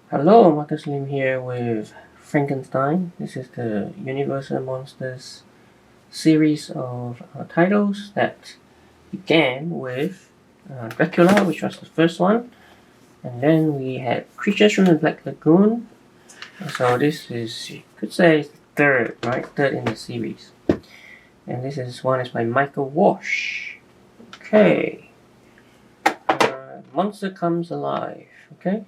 Hello, Marcus Lim here with Frankenstein. This is the Universal Monsters series of titles that began with Dracula, which was the first one, and then we had Creatures from the Black Lagoon. So this is, you could say, third, right? Third in the series. And this is one is by Michael Walsh. Okay. Monster Comes Alive. Okay.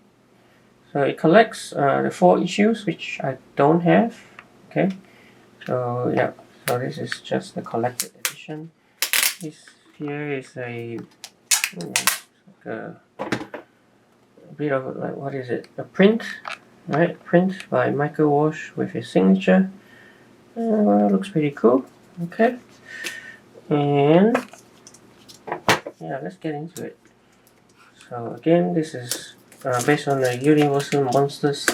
So it collects the 4 issues, which I don't have. Okay, so yeah, so this is just the collected edition. This here is like a bit of like, what is it? A print, right? Print by Michael Walsh with his signature. Looks pretty cool. Okay, and yeah, let's get into it. So again, this is based on the Universal Monsters.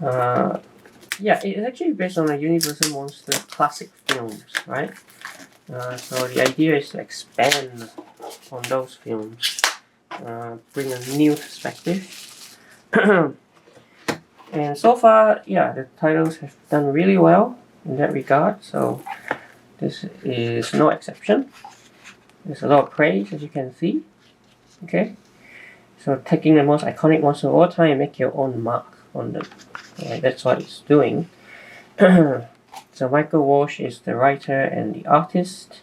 Yeah, it's actually based on the Universal Monsters classic films, right? So the idea is to expand on those films, bring a new perspective. And so far, yeah, the titles have done really well in that regard. So this is no exception. There's a lot of praise, as you can see. Okay, so taking the most iconic monster of all time and make your own mark on them. Right, that's what it's doing. So Michael Walsh is the writer and the artist,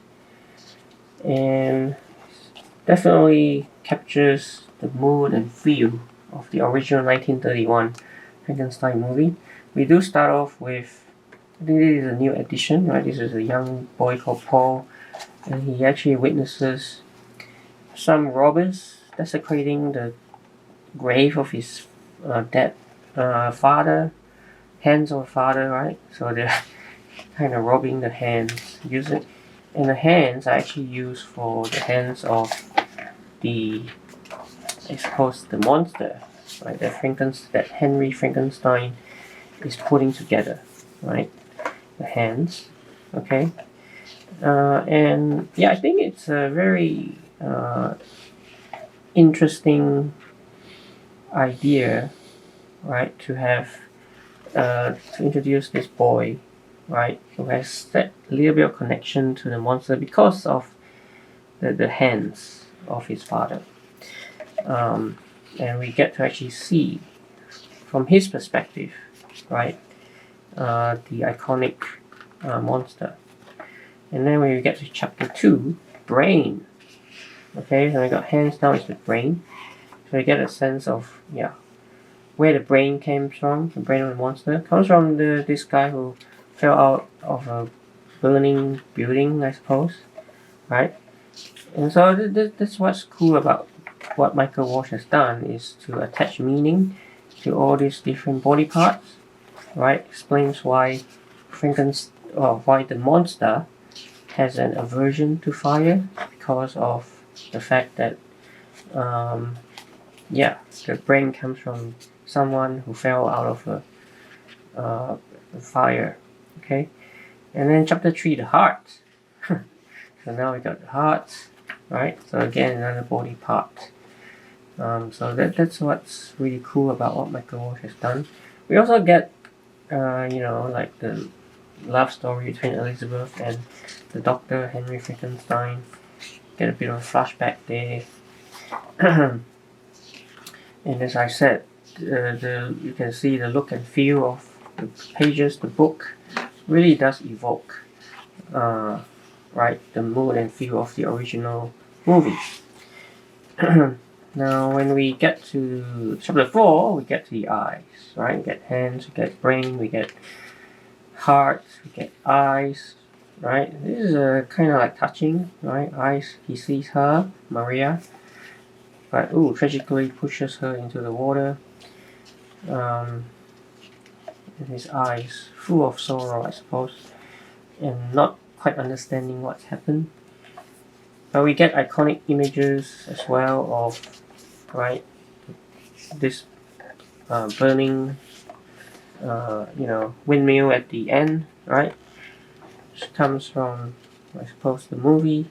and definitely captures the mood and feel of the original 1931 Frankenstein movie. We do start off with, I think this is a new edition, right? This is a young boy called Paul, and he actually witnesses some robbers desecrating the grave of his dead father, hands of father, right? So they're kind of robbing the hands. And the hands are actually used for the hands of the, I suppose, the monster, right? That Henry Frankenstein is putting together, right? The hands, okay. And yeah, I think it's a very interesting idea, right? To have to introduce this boy, right, who has that little bit of connection to the monster because of the hands of his father. And we get to actually see from his perspective, right, the iconic monster. And then when we get to chapter 2, brain. Okay, so we got hands, now it's the brain. So we get a sense of, yeah, where the brain came from. The brain of the monster it comes from this guy who fell out of a burning building, I suppose, right? And so that's what's cool about what Michael Walsh has done, is to attach meaning to all these different body parts, right? Explains why why the monster has an aversion to fire because of the fact that yeah, the brain comes from someone who fell out of a fire. Okay, and then chapter 3, the heart. So now we got the heart, right? So again, another body part. So that's what's really cool about what Michael Walsh has done. We also get, like the love story between Elizabeth and the doctor Henry Frankenstein. Get a bit of a flashback there. And as I said, you can see the look and feel of the pages, the book really does evoke, right, the mood and feel of the original movie. Now, when we get to chapter 4, we get to the eyes, right? We get hands, we get brain, we get heart, we get eyes, right? This is kind of like touching, right? Eyes, he sees her, Maria, but tragically pushes her into the water. And his eyes full of sorrow, I suppose, and not quite understanding what's happened. But we get iconic images as well of, right, this burning, windmill at the end, right? Which comes from, I suppose, the movie.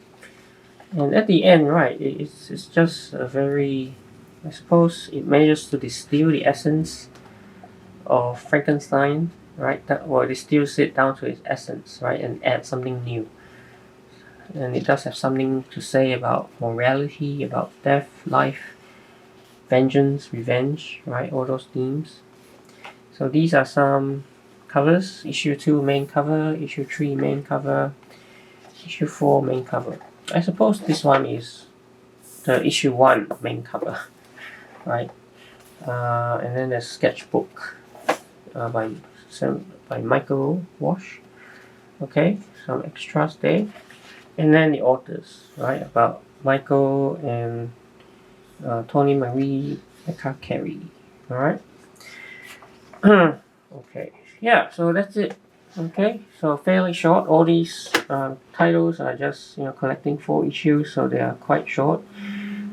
And at the end, right, it's just a very I suppose it manages to distill the essence of Frankenstein, right? Or distills it down to its essence, right, and add something new. And it does have something to say about morality, about death, life, vengeance, revenge, right? All those themes. So these are some covers. Issue 2 main cover, issue 3 main cover, issue 4 main cover. I suppose this one is the issue 1 main cover, right? And then there's sketchbook by Michael Wash. Okay, some extras there. And then the authors, right, about Michael and Tony Marie McCarry. Alright. Okay, yeah, so that's it. Okay, so fairly short. All these titles are just collecting 4 issues, so they are quite short.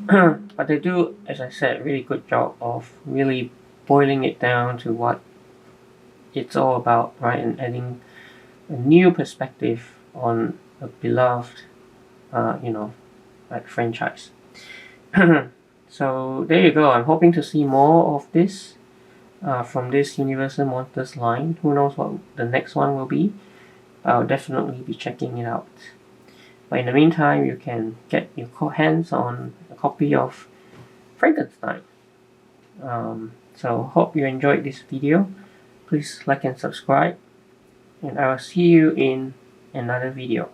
But they do, as I said, really good job of really boiling it down to what it's all about, right, and adding a new perspective on a beloved, like franchise. So there you go. I'm hoping to see more of this from this Universal Monsters line. Who knows what the next one will be? I'll definitely be checking it out. But in the meantime, you can get your hands on a copy of Frankenstein. So hope you enjoyed this video. Please like and subscribe, and I will see you in another video.